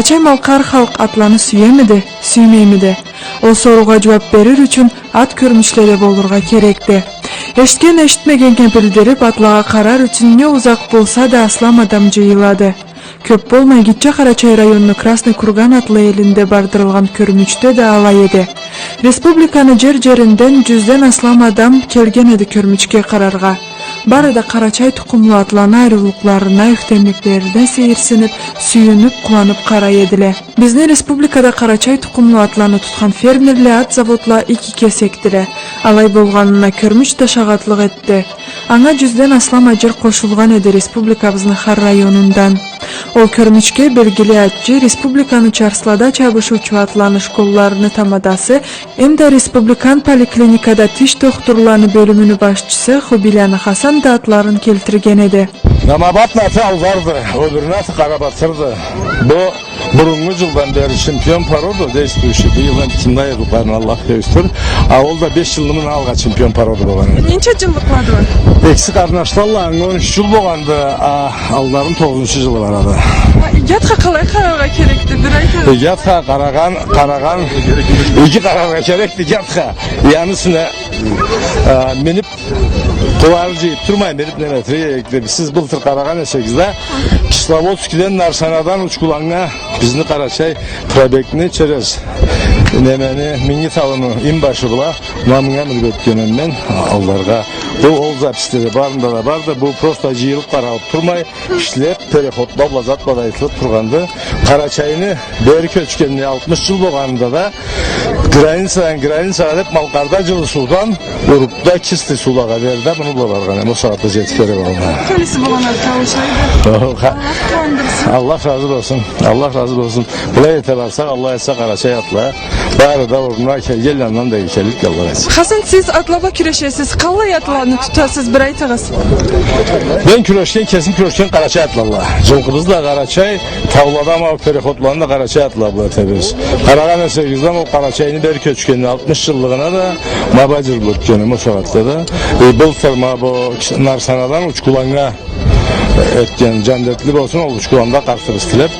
Карачай Малкар халk atlarını süyemidi, süymemidi. O soruğa cevap verir üçün at körmüşleri bolurga kerekti. Eşitken eşitmegenke bildirip atlağa karar üçün ne uzak bolsa da aslam adam jıyıladı. Köp bolmay gitçe Карачай rayonunu Krasный Kurgan atlı elinde bardırılgan körmüşte de alay edi. Respublikanı jer-jerinden 100'den aslam adam kelgen edi körmüşke kararga. Bari da Карачай tukumlu atlan ayrılıklarına ühtemliklerine seyirsinip, süyünüp, kulanıp karay edile. Bizni Respublikada Карачай tukumlu atlanı tutkan fermerle at zavodla iki kesektire. Alay bolganına körmüş de şagatlık etti. Ana 100'den aslam ajer koşulgan edi Respublikabızın har rayonundan. Ol körmüşke belgili atçı Respublikanı Çarslada çabışuçu atlanı şkollarını tamadası hem de Respublikan Poliklinikada tiş doktorlarını bölümünü başçısı Hubilyani Hasan da atların keltirgen edi. Namabat natı alvardı, öbür natı karabatırdı. Bu burunlu yıldan beri şampiyon parodu değiştirişi. Bu yıldan kimde yediklerini Allah göğüstür. Ol da 5 yılının alga şampiyon parodu boğanı. Neçe yıllıkladı var? Eksik kardeşlerle 13 yıl boğandı. Alların 9. yılı var adı. Yatqa qalay qararga kerekdi diraytı. Yatqa qaragan iki qararga kerekdi yatqa. Yanısına minip Kuvarcı durmayın verip ne metreye siz bultur Karagan eşekizde Kislovodski'den Narsana'dan uçkulağına bizni Карачай probektini çerez nemeni mingi tavını inbaşı bula namına mülgötkenen men allarga bu olza pistede barında da barda bu prosta jiyılıp qaralып turmay işlep perehotla blazatla da aytılıp turgandı Карачайны beri köçkenine 60 yıl bolganında da Granisadan hep Malkarda жылы sudan urupda kisti sulağa verdi bunu bulargan o saatte jetkere balma Kalisi bolana kavuşaydı. Allah razı olsun. Allah razı olsun. Bulay ete varsa Allah etse Карачай atla. Bari da oruna gelyandan da ikelik Allah etsin. Hasan siz atlaba küreşesiz. Qalay atlarını tutasız bir aytağız. Ben küreşken kesin küreşken Карачай atlarla. Жылqımız da Карачай tavladan o perehotlarında Карачай atlarla tebez. Karagan esekizden o Карачай'ını beri köçkenine 60 yıllığına da mabacır bulup o şahatda da. Bul sarma bu Narsana'dan uçkulanga etken candetli olsun ol uçkulanda kartır istilep.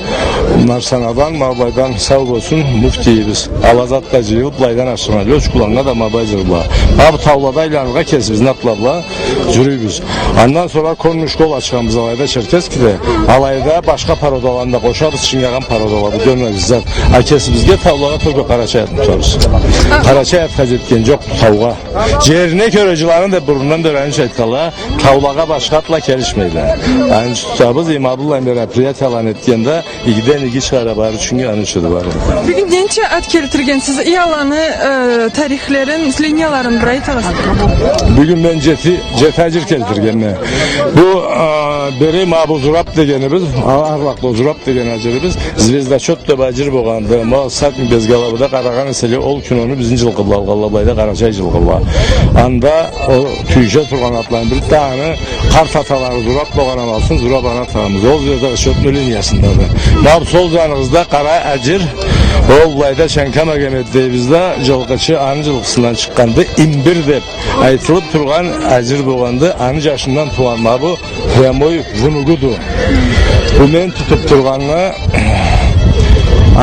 Narsana'dan mabaydan sağ olsun muftiyimiz. Alazat da jıyılıp laydan aşırmalı. Uçkulanga da mabaycırla. Abi tavlada ilanıga kesimiz natlabla jürüyüz. Ondan sonra konmuş kol açkanımız alayda Çerkezki'de. Alayda başka parodalanda koşarız çingagan parodaları dönmemiz zat. Kesimizge tavlaga toga Карачай tutarız. Карачай atkaz etken çok tavga. Ciğerine körecilerin de burundan dönen şeytala tavlaga başka atla kelişmeydi. Yani tutabız İmabullah Emre Priyat alan etkende igiden igi çıkara bari çünkü anışıdı bari. Bugün gençe at keltirgen siz iyalanı tarihlerin, linyaların bir aytağız. Bugün ben jetacir keltirgen. Bu beri mabu zurap degenimiz, arvaqlı zurap degen acerimiz, Zvezda çöt de bacir boğandı. Ma satmi bezgalabıda Karagan eseli ol kinonu bizim жылqıbla alqallayda Карачай жылqıbla. Anda o tüyce turgan atlayın bir tane kart ataları zurap boğana alsın, zurap ana tanımız. O Zvezda çötmü liniyasında da. Mab sol canınızda Kara Acir, o layda Şenkama Gemet'te жылqıçı anı жылqısından çıkkandı. İmbir dep aytılıp turgan Acir boğandı. Anı yaşından tuğan bu Premoy vunugudu. Bu men tutup turganla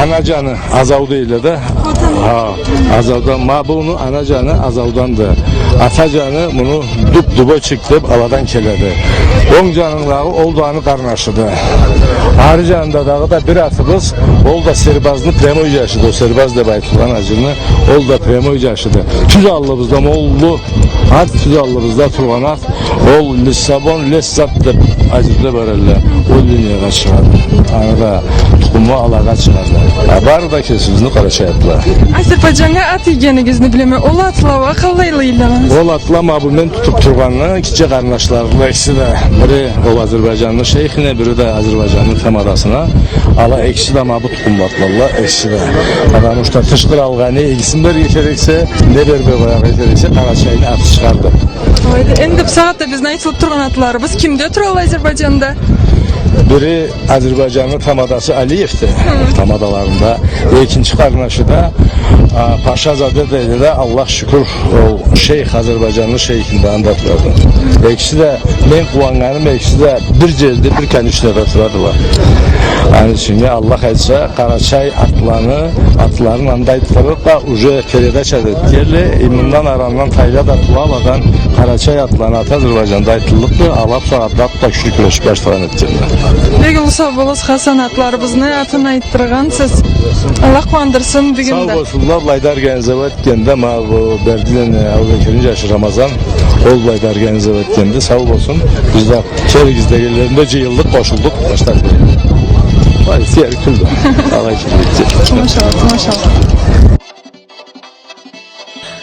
anacanı azavdu ile de azavdan bunu anacanı azavdandı. Atacanı bunu duba çıktı aladan keledi. On canınlağı olduğunu karnaşıdı. Arı canında da bir atımız ol da serbazını premoy yaşıdı. O serbaz da baytılan acını ol da premoy yaşıdı. Tüz allımızda mollu at tüz allımızda turgan at ol Lissabon Lessat da acıda barelle o linyaga çıkardı. Anada tukumma alaga çıkardı. Var da kesimizni Карачай atla. Azerbaycan'a at yiyeceğinizi bileme. Ol atlava qalaylı ilanız. Ol atlama bu men tutup turganlı kiçe kardeşlerle ikisi de biri ol Azerbaycanlı şeyhine biri de Azerbaycanlı temadasına ala ekşi de ma bu tukumlu atlarla ekşi de. Adam uçta tışkır algani ikisini bir geçerekse ne berbe koya geçerekse Карачай'ını atı çıkardı. Endi bu saatte biz aytılıp turgan atlarımız kimde turul Azerbaycan'da? Biri Azerbaycanlı tamadası Aliyev'ti tamadalarında. İkinci karnaşı da Paşazadə deyildi de Allah şükür o şeyh Azerbaycanlı şeyhinden de atladı. İkisi de ben kullananım ikisi de bir cerdi bir kendi üç nefer turadılar. Yani şimdi Allah etse Karaçay atlarının andaydılar da ucu kerede çedirtkerli imundan aranan tayla da tuğaladan Karaçay atlarını Azerbaycan'da aytılıqdı. Alap sonra da küçük güreş başlayan etkenler. Peki olsa boluz Hasan atlarımızın atını ayttırğansız. Allah kuandırsın bugün de. Sağ olsunlar Laydar Genzev etkende ma bu Berdiden Avvekirin yaşı Ramazan ol Laydar Genzev etkende sağ olsun. Biz de Kergiz'de gelirlerinde cıyıldık koşulduk başladık. Vay diğer küldü. Allah için. Maşallah.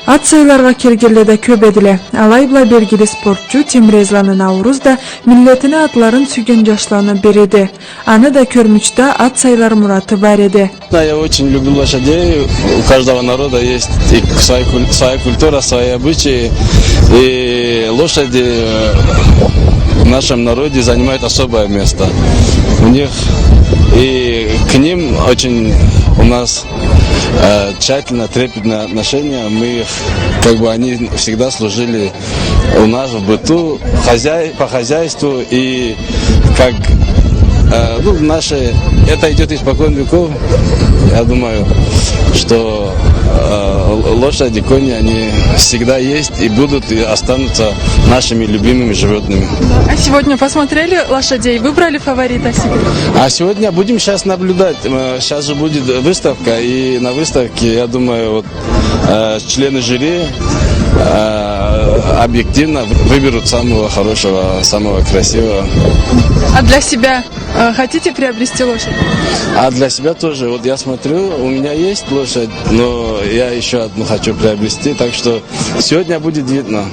At sayılarga kirgirlede köp edile. Alayla belgili sportçu Timrezlan'ın Navruz da milletine atların sügen yaşlarına beredi. Anı da körmüşte at sayılar muratı var edi. Я очень люблю лошадей. У каждого народа есть своя культура, свои обычаи. И лошади в нашем народе занимают особое место. У них и к ним очень у нас тщательно, трепетное отношение. Мы их, как бы они всегда служили у нас в быту, по хозяйству и как наши, это идет испокон веков. Я думаю, что лошади, кони, они всегда есть и будут и останутся нашими любимыми животными. А сегодня посмотрели лошадей, выбрали фаворита себе? А сегодня будем сейчас наблюдать. Сейчас же будет выставка, и на выставке, я думаю, вот, члены жюри объективно выберут самого хорошего, самого красивого. А для себя хотите приобрести лошадь? А для себя тоже. Вот я смотрю, у меня есть лошадь, но я еще одну хочу приобрести, так что сегодня будет видно.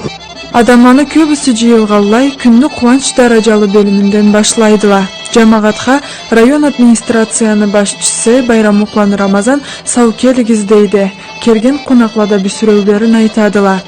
Adamlarını köbüsü jıyılğallay күнні қуанç даражалы бөлімінден башлайдыла. Жамағатқа район администрацияны башчысы Байрам Уклан Рамазан сау келігіз дейді. Керген қонақлада бүсіреулерін айтадыла.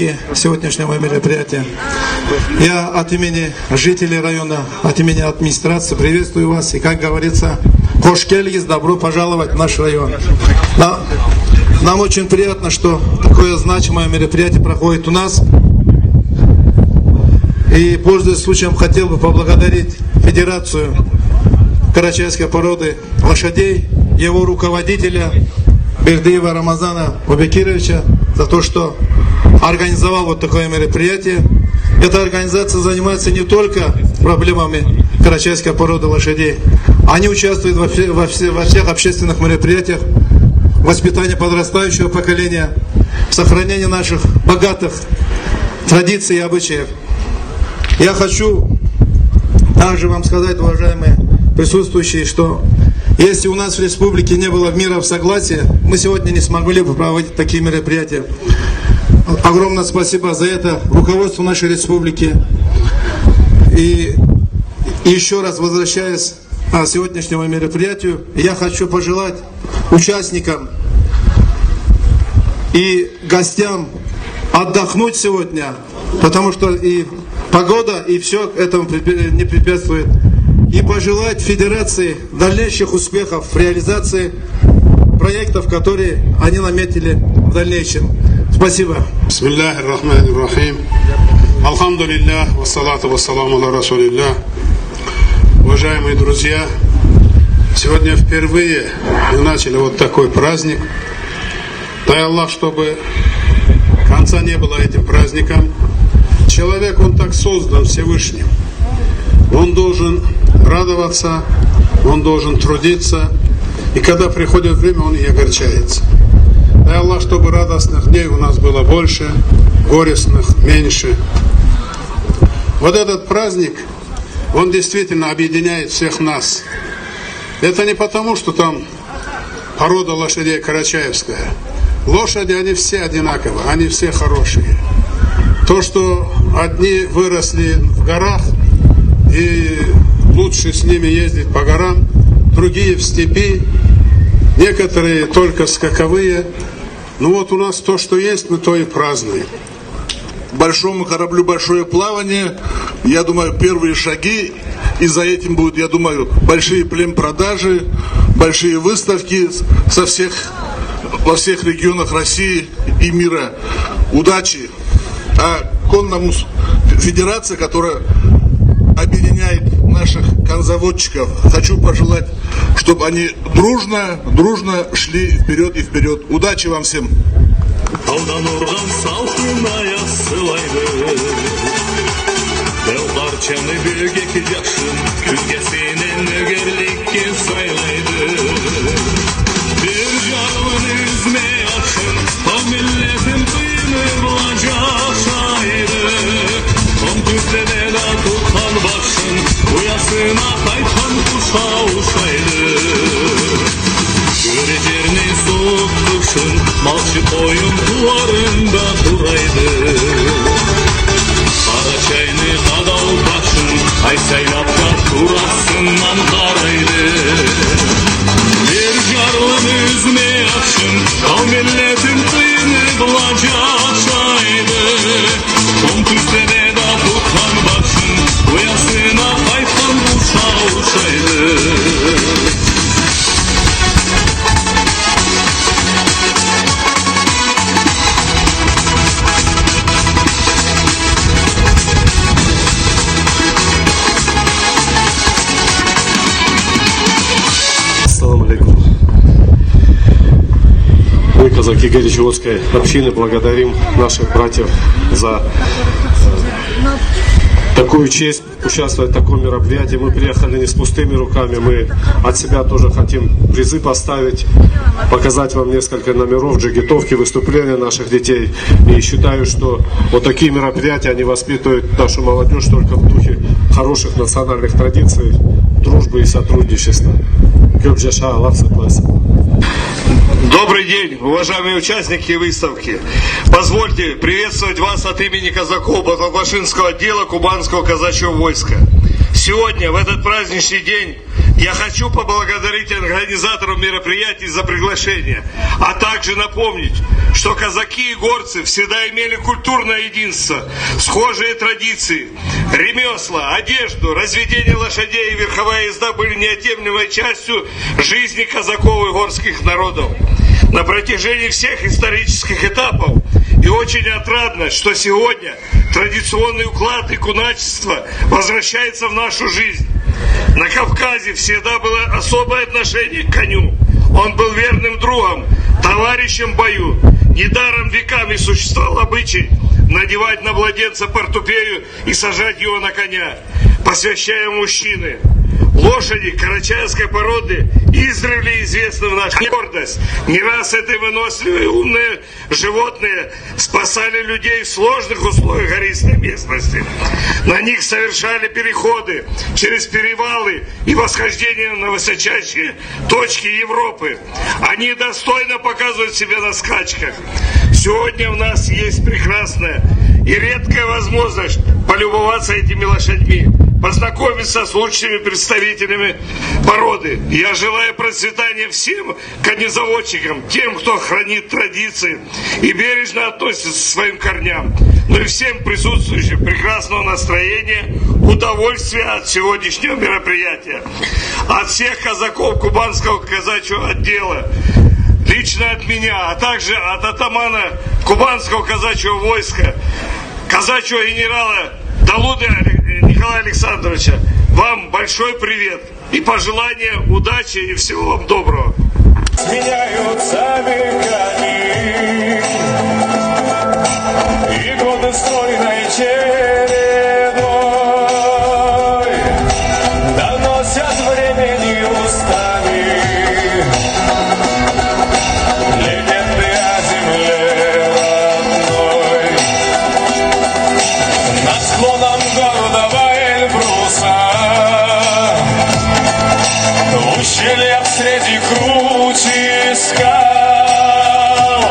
участники сегодняшнего мероприятия. Я от имени жителей района, от имени администрации приветствую вас. И, как говорится, хош келгиз, добро пожаловать в наш район. Нам очень приятно, что такое значимое мероприятие проходит у нас. И, пользуясь случаем, хотел бы поблагодарить Федерацию карачайской породы лошадей, его руководителя Бердыева Рамазана Убекировича за то, что организовал вот такое мероприятие. Эта организация занимается не только проблемами карачайской породы лошадей. Они участвуют во всех общественных мероприятиях, воспитания подрастающего поколения, сохранения наших богатых традиций и обычаев. Я хочу также вам сказать, уважаемые присутствующие, что если у нас в республике не было мира в согласии, мы сегодня не смогли бы проводить такие мероприятия. Огромное спасибо за это руководству нашей республики. И еще раз возвращаясь к сегодняшнему мероприятию, я хочу пожелать участникам и гостям отдохнуть сегодня, потому что и погода, и все этому не препятствует. И пожелать Федерации дальнейших успехов в реализации проектов, которые они наметили в дальнейшем. Спасибо. Бисмиллахи рахмани рахим. Алхамдулиллах, вассалату вассаламу ала расулиллах. Уважаемые друзья, сегодня впервые мы начали вот такой праздник. Дай Аллах, чтобы конца не было этим праздникам. Человек, он так создан Всевышним. Он должен радоваться, он должен трудиться. И когда приходит время, он и огорчается. Дай Аллах, чтобы радостных дней у нас было больше, горестных меньше. Вот этот праздник, он действительно объединяет всех нас. Это не потому, что там порода лошадей карачаевская. Лошади, они все одинаковые, они все хорошие. То, что одни выросли в горах, и лучше с ними ездить по горам, другие в степи, некоторые только скаковые. Ну вот у нас то, что есть, мы то и празднуем. Большому кораблю большое плавание, я думаю, первые шаги, и за этим будут, я думаю, большие племпродажи, большие выставки во всех регионах России и мира. Удачи! А конному федерация, которая объединяет наших конзаводчиков, хочу пожелать, чтобы они дружно шли вперед и вперед. Удачи вам всем! Аудан урған салтына ясылайды Дәу парчаны бөгек жақшын Күзгесінен өгерлікке сайлайды Bir жарғын үзме ашын Том миллетін түйіні бұлажақ шайды Том күздене да тұтқан бақшын Ұясына қайтқан құша ұшайды Göre жеріне суық тұқшын Малшы қойын туарында турайды Қарачайны қадау башын Ай сайлапта турасынан қарайды Бір жарлын үзме ақшын Қау миллетін түйіні бұлажақ шайды Том күздене да тұтқан башын Ұясына қайтқан құша ұшайды Мы, казаки Горячеводской общины, благодарим наших братьев за такую честь участвовать в таком мероприятии. Мы приехали не с пустыми руками, мы от себя тоже хотим призы поставить, показать вам несколько номеров, джигитовки, выступления наших детей. И считаю, что вот такие мероприятия, они воспитывают нашу молодежь только в духе хороших национальных традиций, дружбы и сотрудничества. Добрый день, уважаемые участники выставки. Позвольте приветствовать вас от имени казаков Баталбашинского отдела Кубанского казачьего войска. Сегодня, в этот праздничный день, Я хочу поблагодарить организаторов мероприятий за приглашение, а также напомнить, что казаки и горцы всегда имели культурное единство, схожие традиции, ремесла, одежду, разведение лошадей и верховая езда были неотъемлемой частью жизни казаков и горских народов. На протяжении всех исторических этапов и очень отрадно, что сегодня традиционный уклад и куначество возвращается в нашу жизнь. На Кавказе всегда было особое отношение к коню. Он был верным другом, товарищем в бою. Недаром веками существовал обычай надевать на младенца портупею и сажать его на коня, посвящая мужчины. Лошади карачаевской породы издревле известны в нашей гордость. Не раз эти выносливые умные животные спасали людей в сложных условиях гористой местности. На них совершали переходы через перевалы и восхождения на высочайшие точки Европы. Они достойно показывают себя на скачках. Сегодня у нас есть прекрасная и редкая возможность полюбоваться этими лошадьми, познакомиться с лучшими представителями породы. Я желаю процветания всем конезаводчикам, тем, кто хранит традиции и бережно относится к своим корням. Ну и всем присутствующим прекрасного настроения, удовольствия от сегодняшнего мероприятия. От всех казаков Кубанского казачьего отдела, лично от меня, а также от атамана Кубанского казачьего войска, казачьего генерала Далуды Николая Александровича, вам большой привет и пожелания удачи и всего вам доброго. Сменяются веками, и годы стройной чередой доносят времени устами легенды о земле родной. Над склоном гордого Эльбруса, в ущельях среди кручи скал,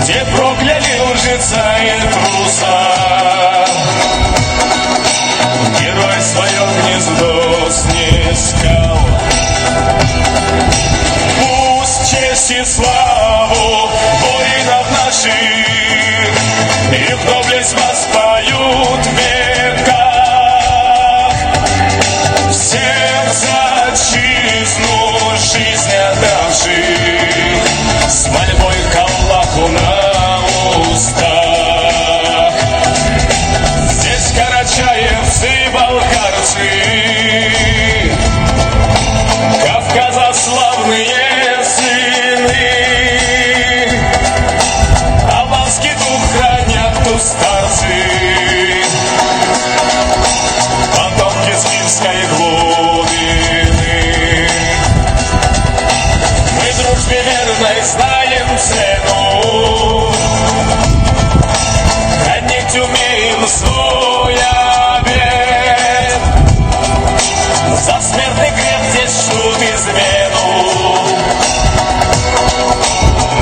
где прокляли лжеца и труса, герой свое гнездо снискал. Пусть честь и славу воинов наших и в доблесть воспоют в веках, всем за отчизну жизнь отдавших, с мольбой к Аллаху на устах. Здесь карачаевцы, балкарцы, Кавказа славные сыны, албанский дух хранят тустарцы, потомки Скифской глубины. Мы дружбе верной знаем цену, хранить умеем свой обет. За смертный грех здесь ждут измену,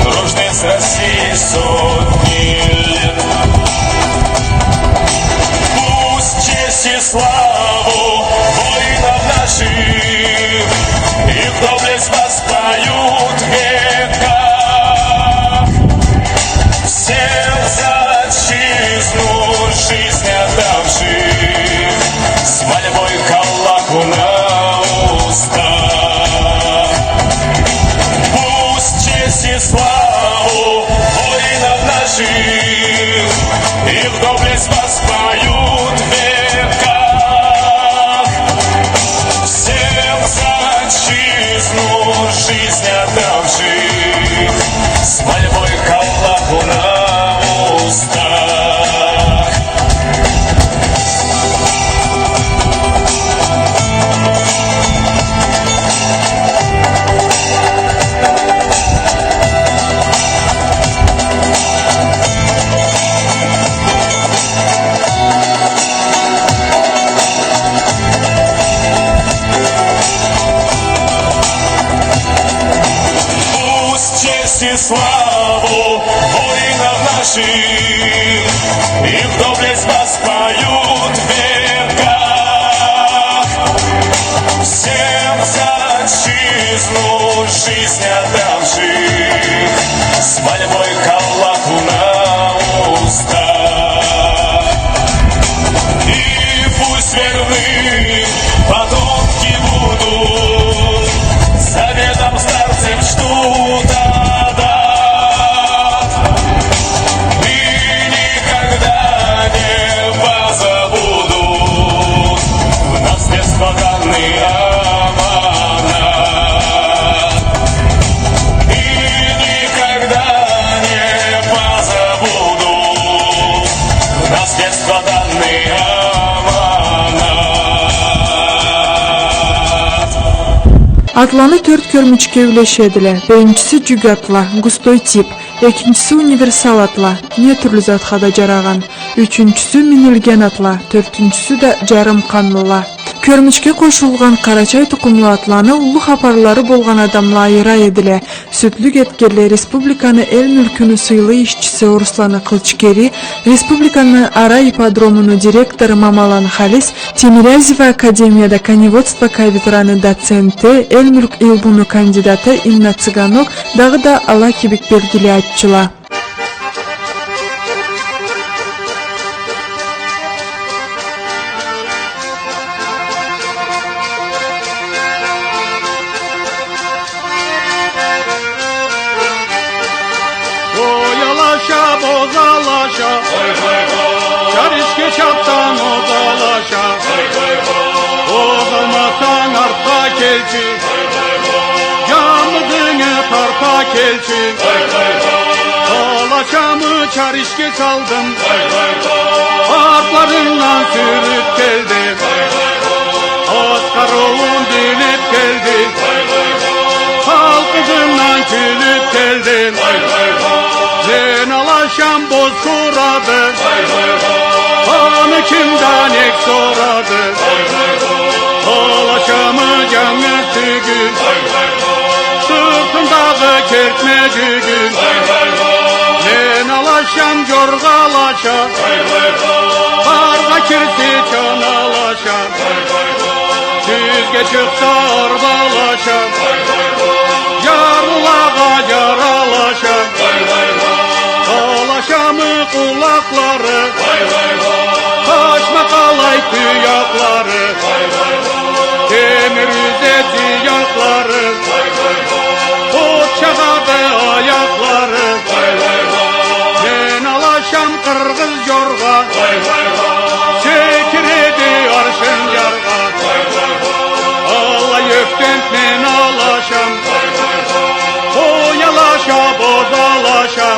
дружны с Россией сотни лет. Пусть честь и славу воинов наших и в доблесть воспоют в веках, всем за отчизну жизнь отдавших, с мольбой к Аллаху на устах. Пусть честь и славу воинов наших и в доблесть воспоют в веках, всем за отчизну жизнь верны, потомки будут заветом старцев что-то дать. И никогда не позабудут в наследство данный аманат. И никогда не позабудут в наследство данный аманат. Атланы 4 көрмүчкө үлешедиле. Биринчиси жүк атла, густой тип. Экинчиси универсал атла, не түрлүү затка да жараган. Үчүнчүсү минилген атла, төртүнчүсү да жарым канлыла. Көрмүчкө кошулган карачай тукумлуу атланы улук апарлары болгон адамла айыра эдиле. Сүтлүк эткерле республиканы эл мүлкүнүн сыйлуу ишчиси Руслан Кылчкери, республиканын ара ипподромунун директору Мамалан Халис, Тимирязева академияда коневодство кафедраны доценти, эл мүлк илбуну кандидаты Инна Цыганок дагы да ала кебек белгилүү айтчыла. Oyalaşa bozalaşa, çarışkı çaptan ozalaşa, ozalmasan arpa kelçi, yağmızını tarpa kelçi, alaşamı çarışkı saldım, atlarından sürüp geldi, Oscar oğlum dinip geldi, halkızından külüp geldi. Ben alaşam boz kuradı, hanı kimden ek soradı, alaşamı canı tügün, sırtındağı kertmecügün. Ben alaşam jorgalaşa, karga kirsi çanalaşa, düzge çıksa arbalaşa, yarlağa yaralaşa. Alaşamı kulakları, kaçma kalay tüyakları, demir üzeti yakları, ot çakadı ayakları. Ben alaşam kırgız yorga, çekiredi arşın yarga. Allah yöften men alaşam, oyalaşa bozalaşa.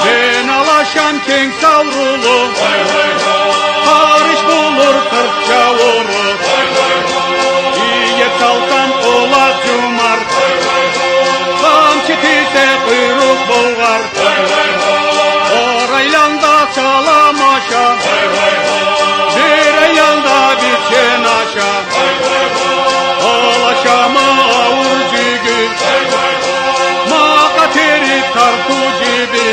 Ben alaşam keng savrulu, karış bulur kırkça vurur. İyi salsam olak cumar, kamçı tise kuyruk bulgar. Oraylanda salam aşa, bir yanda biçen aşa. Alaşamı avur cügül, makateri tartu gibi.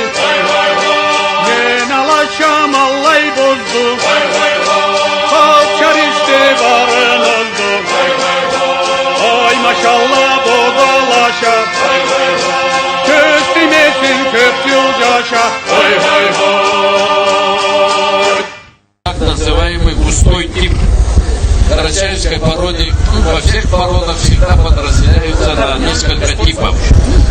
Ben alaşam allay bozdu, kalçar işte varın oldu. Ay maşallah bozalaşa, köstümesin köpçül yaşa. Oy oy oy. Так называемый густой тип карачаевской породы. Во всех породах всегда подразделяются на несколько типов.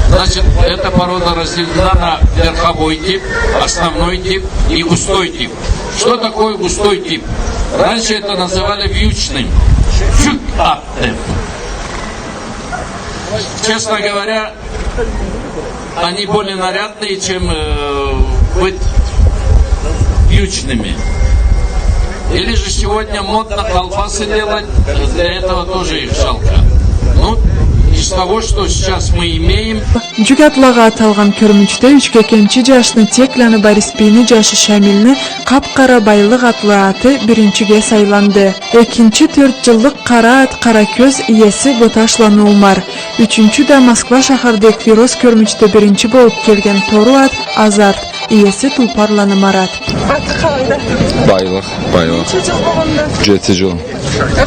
Значит, эта порода разделена на верховой тип, основной тип и густой тип. Что такое густой тип? Раньше это называли вьючным. Чук-аттем. Честно говоря, они более нарядные, чем быть вьючными. Или же сегодня модно колбасы делать, для этого тоже их жалко. Ну, из того, что сейчас мы имеем... Жүк атлага аталган көрмүчтө 3 экинчи жашны Текланы Бориспийни жашы Шамилни капкара байлык атлы аты биринчиге сайланды. Экинчи 4 жылдык кара ат кара көз ээси Боташлан Умар. Үчүнчү да Москва шаһардык Фироз көрмүчтө биринчи болуп келген Тору ат Азарт. Ээси Тулпарланы Марат. Аты калайда? Байлык. Нече жыл болгондо? 7 жыл.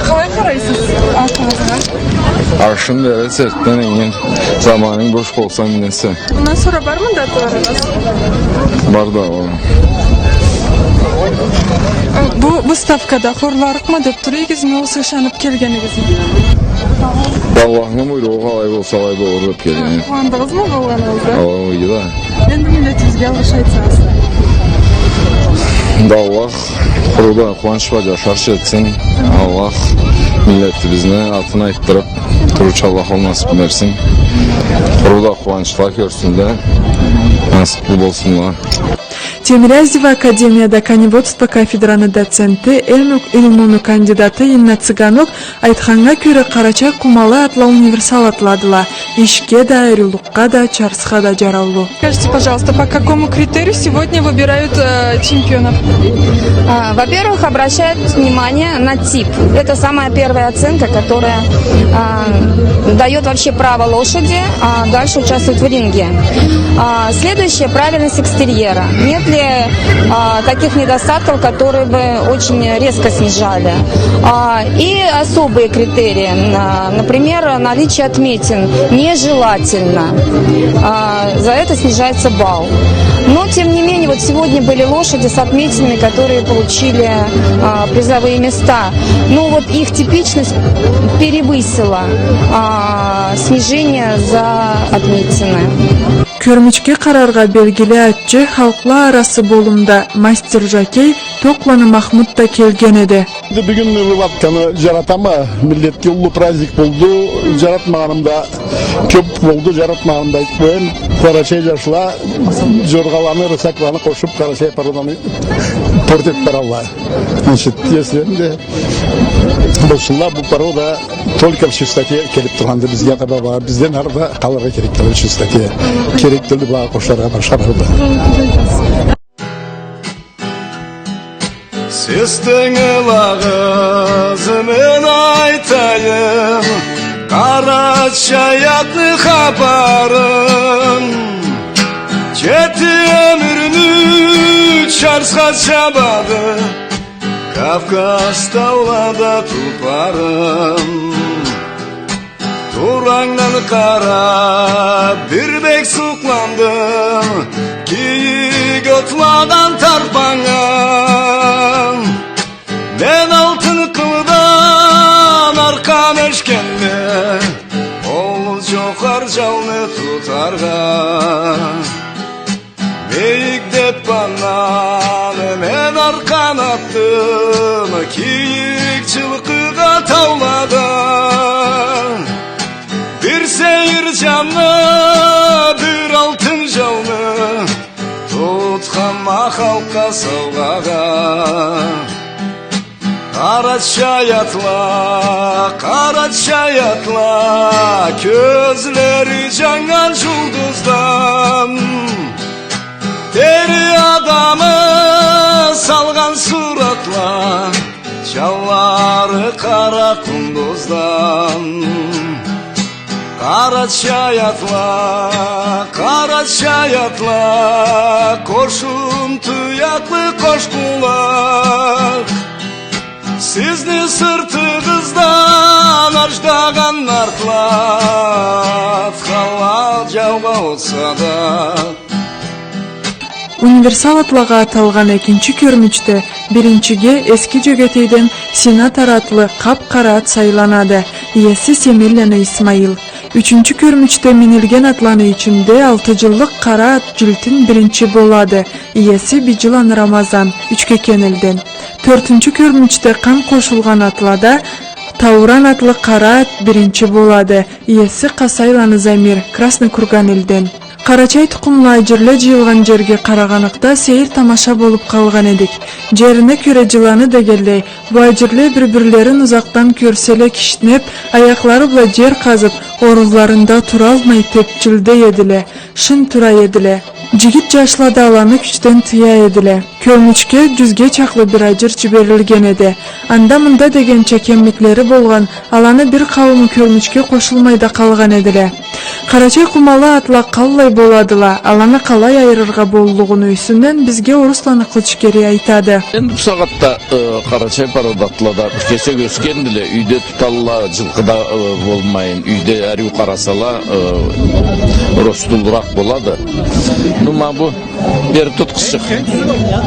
Калай карайсыз атыңызга? Аршын берет серттен эңен заманың бош болса минесе. Мындан sonra бармы даталарыңыз? Бар да. Bu выставкада хорларыкмы деп тур эгизми, осы ышанып келгенигизми? Allah'ın buyruğu kalay bolsa kalay bolur hep gelin. Кубандыгызмы болгонуңузда? Oy da. Эndi милletибизге алгыш айтсаңыз. Allah kuruda kuvanç baca şarş etsin. Allah milletimize atını ayıttırıp turuç Allah nasip versin. Kuruda kuvançlar görsün de nasip olsunlar. Тимирязева академияда коневодство кафедраны доценти, илмуну кандидаты Инна Цыганок айтханга көрө Карачай кумалы атла универсал атладыла. Ишке да, айрылыкка да, чарсга да жаралуу. Скажите, пожалуйста, по какому критерию сегодня выбирают чемпионов? Во-первых, обращают внимание на тип. Это самая первая оценка, которая дает вообще право лошади дальше участвовать в ринге. Следующее – правильность экстерьера. Нет ли таких недостатков, которые бы очень резко снижали. И особые критерии, например, наличие отметин нежелательно. За это снижается балл. Но, тем не менее, вот сегодня были лошади с отметинами, которые получили призовые места. Ну, вот их типичность перевысила снижение за отметины. Көрмүчкө карарга белгилүү атчы халкла арасы болумда мастер жокей Токланы Махмуд да келген эди. Бүгүн Рыбатканы жаратама, милletке улуу праздник болду, жаратмаганымда көп болду, жаратмаганымда айтпайын. Карачай жашла жоргаланы, рысакланы кошуп Карачай пароданы портет баралла. Значит, если болсунла бу порода только в чистоте келип турганды бизге таба, бизден арда калырга керек в чистоте. Керектелди бага кошарга башарылды. Сестің ылағызымен айтайын Қарачай атны хабарын Жеті өміріні чарсқа жабады Кавказ таулада тұлпарын Тураңнан қара бір бек сұқландым Киік отладан тарпаңан Мен алтын қылдан арқан өшкенде Ол жоқар жалны тұтарға Бейікдеп банан мен арқан аттым Киік жылқыға тауладан Bir seyir canlı, bir altın жалны Tutqanma xalqqa savğağa Қарачай atla Közleri jangan жұлдыздан Deri adamı salgan suratla Çalları qara kunduzdan Қарачай atla Koşun tuyaklı koşkulak Sizni sırtınızdan ajdağan nartlat Halal jauga olsa da Универсал атлага аталган экинчи көрмүчтө биринчиге эски жөгөтөйдөн сенатор атлы кап-кара ат сайланады. Иеси Семеллена Исмаил. Үчүнчү көрмүчтө минилген атланы ичинде 6 жылдык кара ат жүлтүн биринчи болады. Иеси Bijlan Рамазан 3 кенелден. 4-чү көрмүчтө кан кошулган атлада Тауран атлы кара ат биринчи болады. Иеси Касайланы Замир Красный Курган элден. Карачай тукумлуу ажырлы жыйылган жерге караганыкта сейир тамаша болуп калган эдик. Жерине көрө жыланы дегелдей, бу ажырлы бири-бирлерин узактан көрсө эле кичинеп, аяклары була жер казып, орунларында тура алмай тепчилдей эдиле, шын тура эдиле. Жигит жашлада аланы күчтөн тыя эдиле. Көрмүчкө 100ге чаклы бир ажыр жиберилген эди. Анда мында дегенче кемиклери болгон, аланы бир кабымы көрмүчкө кошулмай да калган эдиле. Карачай кумалы атла каллай боладыла, аланы калай айырырга болдугун үйсүнөн бизге Руслан Кылчкери айтады. Энд бу сагатта Карачай пародатлада кесек өскөн деле үйдө туталла жылкыда болмайын, үйдө аруу карасала ростулураак болду. Нума бу Beri tut kız çık.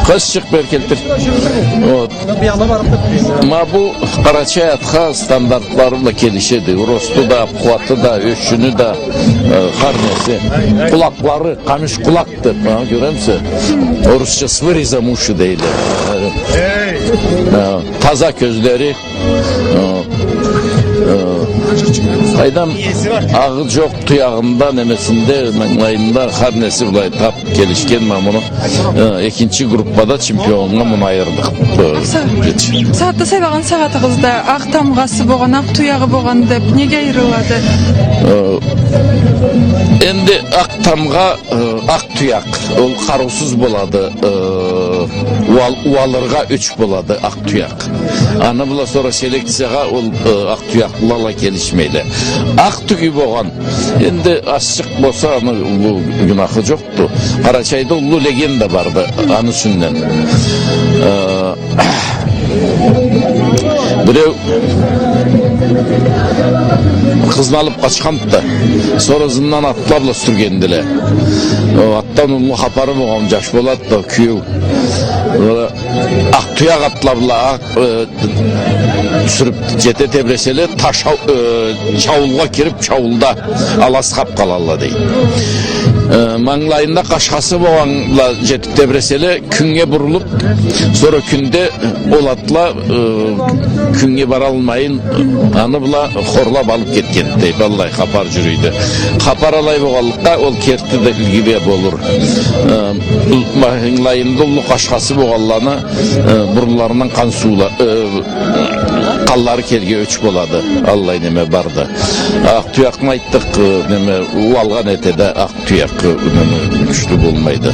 Kız çık beri keltir. Вот. Ma bu Karaçay atha standartlarıyla kelişedi. Rostu da, kuatı da, öşünü da, karnesi. Kulakları, kamış kulaktı. Görür müsün? Rusça svıri zamuşu değil. Taza gözleri. Aydan ağı çok tuyağında nemesinde menlayında karnesi bulay tap gelişken mamunu ikinci gruppada çempiyonluğa bunu ayırdık. Saatda sevağın sağatığızda ağ tamğası boğan, ağ tuyağı boğan dep nege ayrıladı? Endi ak tamga ak tuyak ol karusuz boladı. Uvalırga 3 boladı ak tuyak. Ana bula sonra seleksiyaga ol ak tuyaklılarla gelişmeyle. Ak tüyü boğan. Endi açık bolsa bu günahı yoktu. Karaçay'da ulu legenda vardı anı sünnen. Birev kızını alıp kaçkandı. Sonra zindan atlarla sürgendiler. Attan ulu haparı boğam caş bolat da küyü. Aktuyak atlarla sürüp jete tebreseli çavulga kirip çavulda alaskap kalarla değil. Manglayında kaşkası boğanla jete tebreseli künge burulup sonra künde olatla künge baralmayın anı bula horlap alıp ketken dey vallahi kapar jürüydü. Kapar alay boğallıkta ol kerti de gibi olur. Manglayında ulu kaşkası boğallana burunlarından kan suğla kalları kelge öç boladı. Allah neme bardı. Ak tuyakma ayttık neme uvalgan etede ak tuyak güçlü bulmaydı.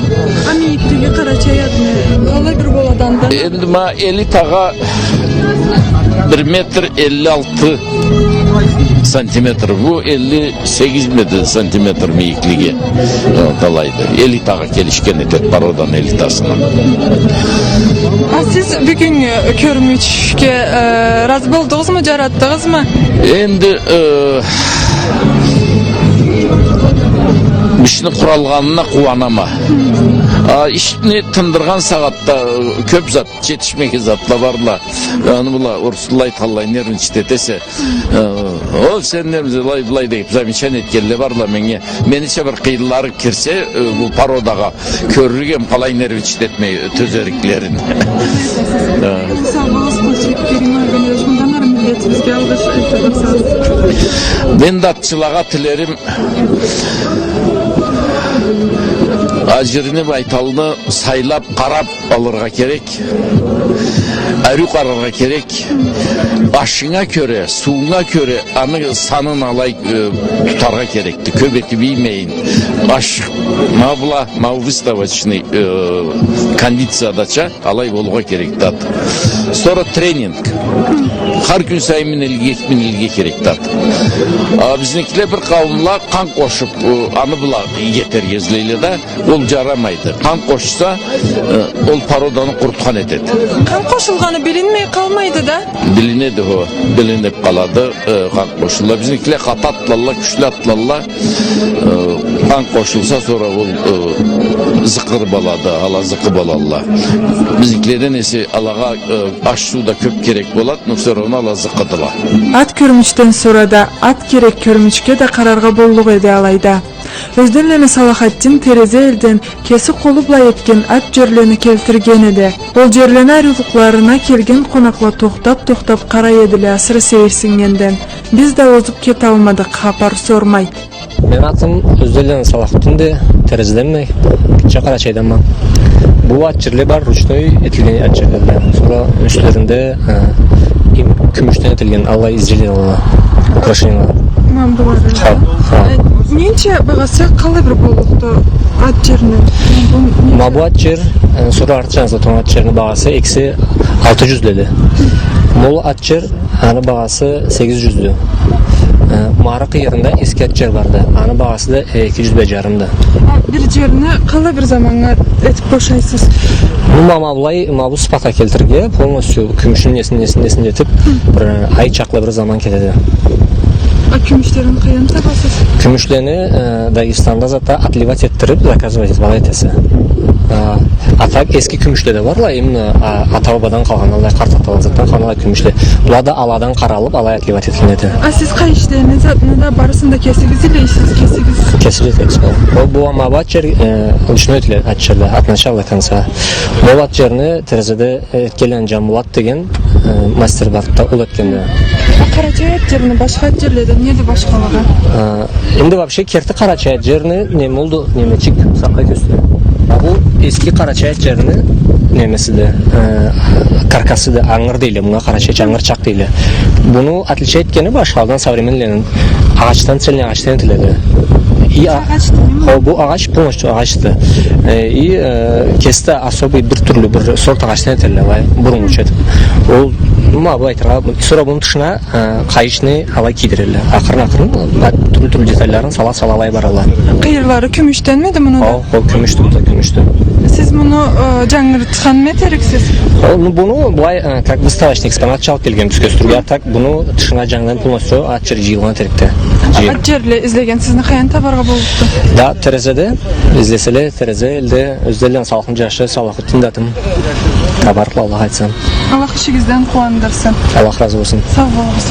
Ami tüyü Karaçay adını kala bir boladan da? Endi ma eli tağa 1 metre 56 santimetre bu 58 metre santimetre miyikligi dalaydı. Eli tağa gelişken etet parodan eli tasına. Siz bugün körmüşke razı buldunuz mu, jarattınız mı? Endi işini kuralganına kuvanama. İşini tındırgan sağatta köp zat, yetişmek zatla varla. Yani bula ursullay tallay nervin çitetese. O sen nervin lay deyip zaminçen etkelle varla meni bir kıyıları kirse bu parodaga körrügem kalay nervin çitetmeyi tözeriklerin. Ben de atçılağa tilerim acırını baytalını saylap karap alırga gerek. Arı kararga gerek. Aşına köre, suğuna köre anı sanın alay tutarga gerekti. Köbeti bilmeyin. Aş mavla mavvistavachını konditsiyadaça alay boluğa gerekti. Sonra trening. Her gün sayımın ilgi gerekti. Bizimkiler bir kavimla kan koşup anı bula yeter gezleyle de ol jaramaydı. Kan koşsa ol parodanı kurtkan etedi. Kan koşulganı bilinmey kalmaydı da? Bilinedi o. Bilinip kaladı kan koşullar. Bizimkiler kat atlarla, güçlü atlarla kan koşulsa sonra ol zıkır baladı, ala zıkı balalla. Bizimkilerden esi alağa aş suda köp gerek bolat, sonra onu ala zıkıdıla. At körmüşten sonra da at gerek körmüşke de kararga bolluk ede alayda. Özdenleme Salahattin tereze elden kesi kolubla etken at jörleni keltirgen ede. Ol jörleni ayrılıklarına kelgen konakla toktap kara edile asırı seyirsingenden. Biz de ozup kete almadık, hapar sormay. Men atım Özdenleme Salahattin de terezedenme Karaçay'dan ben. Bu at jörle bar ruştoy etilgen at jörlerden. Sonra üstlerinde kümüşten etilgen Allah izcili olan ukraşayınlar. Man bu arada. Neyince bağısı kalı bir boluktu at jörünü? Ma bu at jör sonra artacağınızda ton at jörünün bağısı eksi 600 dedi. Mol at jör bağısı 800'dü. Mağaraq yerinde eski at jör vardı. Anı bağısı da 200 bejarımdı. Bir jörünü kalı bir zamanlar etip boşaysız? Мама булай мабу спата келтирге полностью күмүштүн несин жетип бир ай чаклы бир заман кетеди. Күмүштерин кыйын табасыз. Күмүшлерни Дагестанда зата отливать ettiriп заказывать этип алатысы. А так эски күмүшлер бар ла, именно ата бабадан калган алай карт аталардан калган күмүшлер. Булар да аладан каралып, алай отливать этилет. Сиз кай иштерини да барысында кесигиз илейсиз, кесилет. Бу амаба жер ручной этилет ачырда от начала до конца. Бул ачырны терезеде эткелен Жамбулат деген мастер бар да ул эткенде. Карачай жерни башка жерлерде эмне башкалыгы? Эndi вообще керти Карачай жерни неме болду, немечик сакай көстү. Бул эски Карачай жерни немесиде каркасы да аңыр дейли, муна Карачай аңырчак дейли. Буну отличие эткени башкалдан современныйын агачтан цельный агачтан этиледи. Бу агач полностью агачты. И кесте особый бир түрлүү бир сорт агачтан этиле, бурунча. Ол мабу айтырга сурабун тышына кайышны алай кийдиреле. Акырын түрлүү детальдарын сала-салалай баралар. Кыйырлары күмүштөнмү муну? Ол күмүштүн. Сиз муну жаңырткан метериксиз? Буну булай как выставочный экспонат чалып келген түскөстүргө, так буну тышына жаңдан полностью ачыр жыйылган теректе. Жерле излеген сизни каян табарга болупту? Да, терезеде излеселе, терезе элде өздөрүнүн салкын жашы, салакыттын датым табарып Аллах айтсын. Аллах ишиңизден кубандырсын. Аллах разы болсын. Сау болуңуз.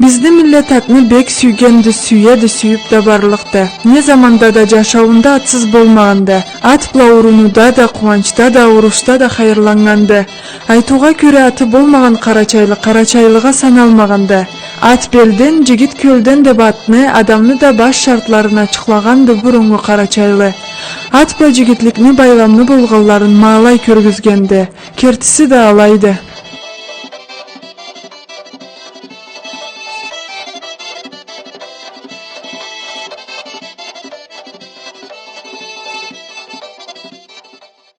Bizde millet atını bek süygendi, süyedi, süyüp de barlıqda. Ne zamanda da yaşavunda atsız bolmağanda. Atpla urunuda da, kuvançta da, uruşta da hayırlanğanda. Aytuğa göre atı bolmağan Karaçaylığa sanalmağanda. At belden, jigit kölden de batını, adamını da baş şartlarını açıqlağandı burungu Karaçaylı. Atpla jigitlikni bayramlı bolğalların mağlay körgüzgendi. Kertisi de alaydı.